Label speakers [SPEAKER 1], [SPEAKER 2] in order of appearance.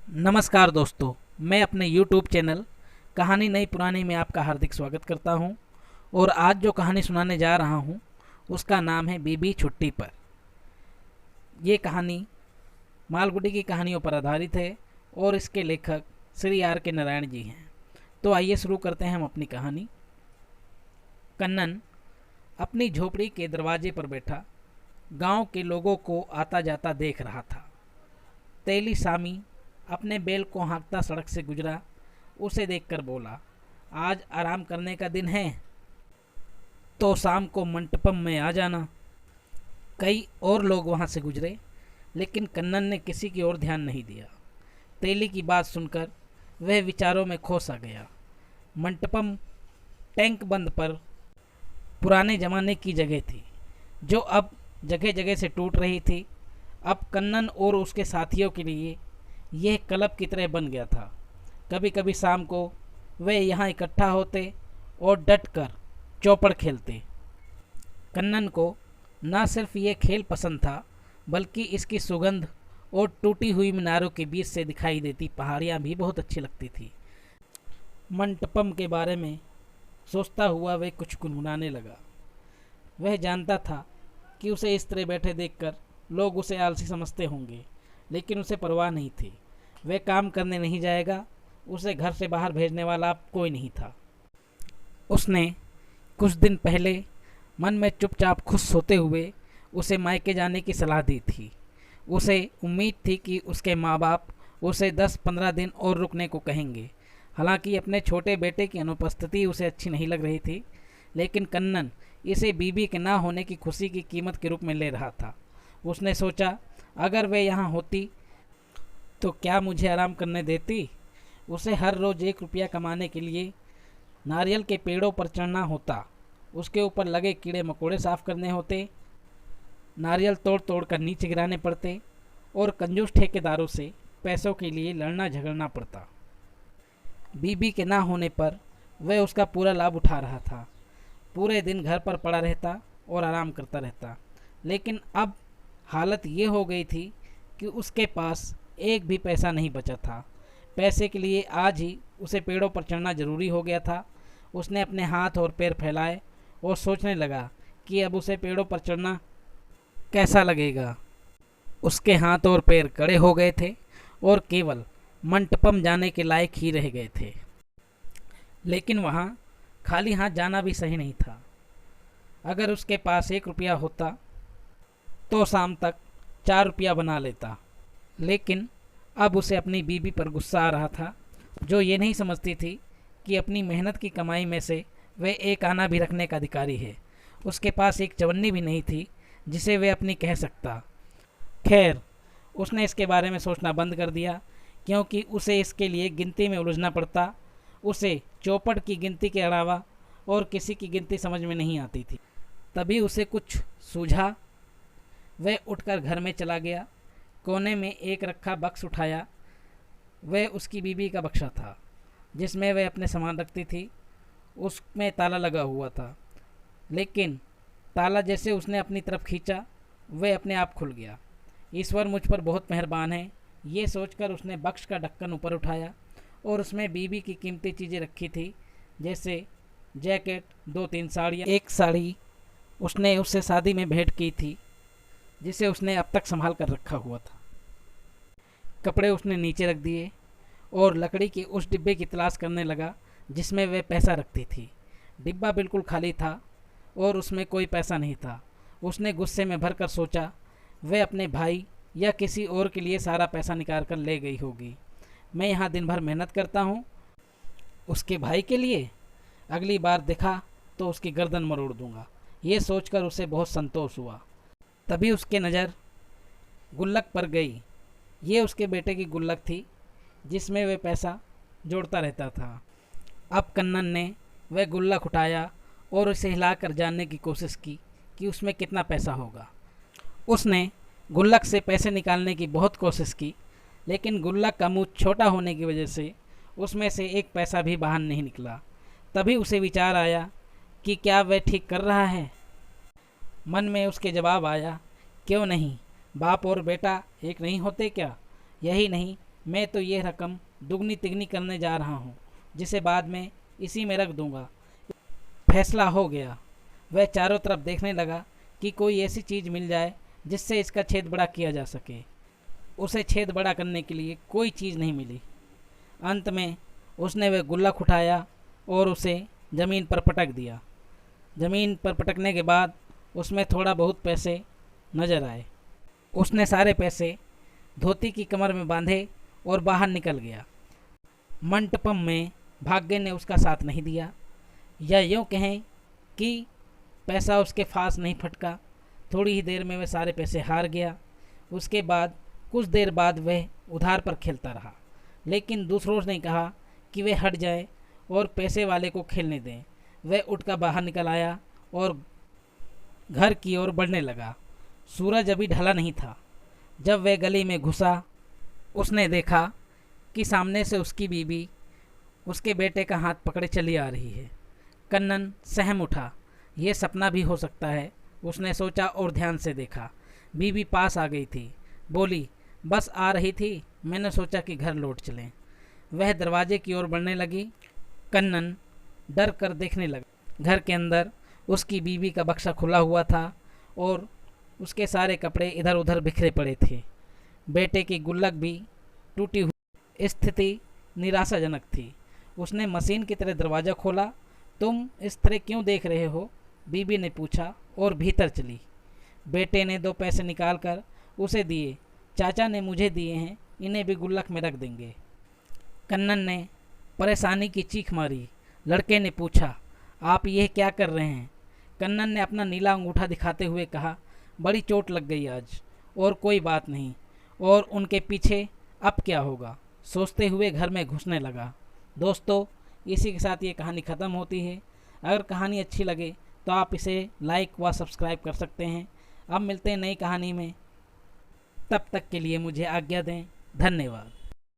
[SPEAKER 1] नमस्कार दोस्तों, मैं अपने YouTube चैनल कहानी नई पुरानी में आपका हार्दिक स्वागत करता हूं। और आज जो कहानी सुनाने जा रहा हूं उसका नाम है बीबी छुट्टी पर। ये कहानी मालगुडी की कहानियों पर आधारित है और इसके लेखक श्री आर के नारायण जी हैं। तो आइए शुरू करते हैं हम अपनी कहानी। कन्नन अपनी झोपड़ी के दरवाजे पर बैठा गांव के लोगों को आता जाता देख रहा था। तेली सामी अपने बैल को हाँकता सड़क से गुजरा। उसे देखकर बोला, आज आराम करने का दिन है तो शाम को मंटपम में आ जाना। कई और लोग वहां से गुजरे, लेकिन कन्नन ने किसी की ओर ध्यान नहीं दिया। तेली की बात सुनकर वह विचारों में खो सा गया। मंटपम टैंक बंद पर पुराने जमाने की जगह थी, जो अब जगह जगह से टूट रही थी। अब कन्नन और उसके साथियों के लिए यह क्लब की तरह बन गया था। कभी कभी शाम को वे यहाँ इकट्ठा होते और डट कर चौपड़ खेलते। कन्नन को न सिर्फ ये खेल पसंद था, बल्कि इसकी सुगंध और टूटी हुई मीनारों के बीच से दिखाई देती पहाड़ियाँ भी बहुत अच्छी लगती थी। मंटपम के बारे में सोचता हुआ वह कुछ गुनगुनाने लगा। वह जानता था कि उसे इस तरह बैठे देखकर लोग उसे आलसी समझते होंगे, लेकिन उसे परवाह नहीं थी। वह काम करने नहीं जाएगा, उसे घर से बाहर भेजने वाला अब कोई नहीं था। उसने कुछ दिन पहले मन में चुपचाप खुश होते हुए उसे मायके जाने की सलाह दी थी। उसे उम्मीद थी कि उसके माँ बाप उसे 10-15 दिन और रुकने को कहेंगे। हालांकि अपने छोटे बेटे की अनुपस्थिति उसे अच्छी नहीं लग रही थी, लेकिन कन्नन इसे बीबी के ना होने की खुशी की कीमत के रूप में ले रहा था। उसने सोचा, अगर वे यहाँ होती तो क्या मुझे आराम करने देती। उसे हर रोज़ 1 रुपया कमाने के लिए नारियल के पेड़ों पर चढ़ना होता, उसके ऊपर लगे कीड़े मकोड़े साफ करने होते, नारियल तोड़ तोड़ कर नीचे गिराने पड़ते और कंजूस ठेकेदारों से पैसों के लिए लड़ना झगड़ना पड़ता। बीबी के ना होने पर वह उसका पूरा लाभ उठा रहा था। पूरे दिन घर पर पड़ा रहता और आराम करता रहता। लेकिन अब हालत ये हो गई थी कि उसके पास एक भी पैसा नहीं बचा था। पैसे के लिए आज ही उसे पेड़ों पर चढ़ना जरूरी हो गया था। उसने अपने हाथ और पैर फैलाए और सोचने लगा कि अब उसे पेड़ों पर चढ़ना कैसा लगेगा। उसके हाथ और पैर कड़े हो गए थे और केवल मंटपम जाने के लायक ही रह गए थे। लेकिन वहाँ खाली हाथ जाना भी सही नहीं था। अगर उसके पास 1 रुपया होता तो शाम तक 4 रुपया बना लेता। लेकिन अब उसे अपनी बीबी पर गुस्सा आ रहा था, जो ये नहीं समझती थी कि अपनी मेहनत की कमाई में से वह एक आना भी रखने का अधिकारी है। उसके पास एक चवन्नी भी नहीं थी जिसे वह अपनी कह सकता। खैर, उसने इसके बारे में सोचना बंद कर दिया, क्योंकि उसे इसके लिए गिनती में उलझना पड़ता। उसे चौपड़ की गिनती के अलावा और किसी की गिनती समझ में नहीं आती थी। तभी उसे कुछ सूझा। वह उठकर घर में चला गया। कोने में एक रखा बक्स उठाया। वह उसकी बीबी का बक्सा था, जिसमें वह अपने सामान रखती थी। उसमें ताला लगा हुआ था, लेकिन ताला जैसे उसने अपनी तरफ खींचा, वह अपने आप खुल गया। ईश्वर मुझ पर बहुत मेहरबान है, ये सोचकर उसने बक्स का ढक्कन ऊपर उठाया और उसमें बीबी की कीमती चीज़ें रखी थी, जैसे जैकेट, 2-3 साड़ियाँ। एक साड़ी उसने उससे शादी में भेंट की थी, जिसे उसने अब तक संभाल कर रखा हुआ था। कपड़े उसने नीचे रख दिए और लकड़ी के उस डिब्बे की तलाश करने लगा जिसमें वह पैसा रखती थी। डिब्बा बिल्कुल खाली था और उसमें कोई पैसा नहीं था। उसने गुस्से में भरकर सोचा, वह अपने भाई या किसी और के लिए सारा पैसा निकाल कर ले गई होगी। मैं यहाँ दिन भर मेहनत करता हूँ, उसके भाई के लिए अगली बार देखा तो उसकी गर्दन मरोड़ दूंगा। ये सोचकर उसे बहुत संतोष हुआ। तभी उसके नज़र गुल्लक पर गई। ये उसके बेटे की गुल्लक थी, जिसमें वह पैसा जोड़ता रहता था। अब कन्नन ने वह गुल्लक उठाया और उसे हिलाकर जानने की कोशिश की कि उसमें कितना पैसा होगा। उसने गुल्लक से पैसे निकालने की बहुत कोशिश की, लेकिन गुल्लक का मुंह छोटा होने की वजह से उसमें से एक पैसा भी बाहर नहीं निकला। तभी उसे विचार आया कि क्या वह ठीक कर रहा है। मन में उसके जवाब आया, क्यों नहीं, बाप और बेटा एक नहीं होते क्या? यही नहीं, मैं तो ये रकम दुगनी तिगनी करने जा रहा हूँ, जिसे बाद में इसी में रख दूंगा। फैसला हो गया। वह चारों तरफ देखने लगा कि कोई ऐसी चीज़ मिल जाए जिससे इसका छेद बड़ा किया जा सके। उसे छेद बड़ा करने के लिए कोई चीज़ नहीं मिली। अंत में उसने वह गुल्लक उठाया और उसे ज़मीन पर पटक दिया। ज़मीन पर पटकने के बाद उसमें थोड़ा बहुत पैसे नज़र आए। उसने सारे पैसे धोती की कमर में बांधे और बाहर निकल गया। मंटपम में भाग्य ने उसका साथ नहीं दिया, या यूँ कहें कि पैसा उसके पास नहीं फटका। थोड़ी ही देर में वह सारे पैसे हार गया। उसके बाद कुछ देर बाद वह उधार पर खेलता रहा, लेकिन दूसरों ने कहा कि वे हट जाएं और पैसे वाले को खेलने दें। वह उठकर बाहर निकल आया और घर की ओर बढ़ने लगा। सूरज अभी ढला नहीं था। जब वह गली में घुसा, उसने देखा कि सामने से उसकी बीवी उसके बेटे का हाथ पकड़े चली आ रही है। कन्नन सहम उठा। यह सपना भी हो सकता है, उसने सोचा और ध्यान से देखा। बीवी पास आ गई थी। बोली, बस आ रही थी, मैंने सोचा कि घर लौट चलें। वह दरवाजे की ओर बढ़ने लगी। कन्नन डर कर देखने लगा। घर के अंदर उसकी बीवी का बक्सा खुला हुआ था और उसके सारे कपड़े इधर उधर बिखरे पड़े थे। बेटे की गुल्लक भी टूटी हुई। स्थिति निराशाजनक थी। उसने मशीन की तरह दरवाज़ा खोला। तुम इस तरह क्यों देख रहे हो? बीबी ने पूछा और भीतर चली। बेटे ने 2 पैसे निकाल कर उसे दिए। चाचा ने मुझे दिए हैं, इन्हें भी गुल्लक में रख देंगे। कन्नन ने परेशानी की चीख मारी। लड़के ने पूछा, आप यह क्या कर रहे हैं? कन्नन ने अपना नीला अंगूठा दिखाते हुए कहा, बड़ी चोट लग गई आज, और कोई बात नहीं। और उनके पीछे अब क्या होगा सोचते हुए घर में घुसने लगा। दोस्तों, इसी के साथ ये कहानी ख़त्म होती है। अगर कहानी अच्छी लगे तो आप इसे लाइक व सब्सक्राइब कर सकते हैं। अब मिलते हैं नई कहानी में। तब तक के लिए मुझे आज्ञा दें। धन्यवाद।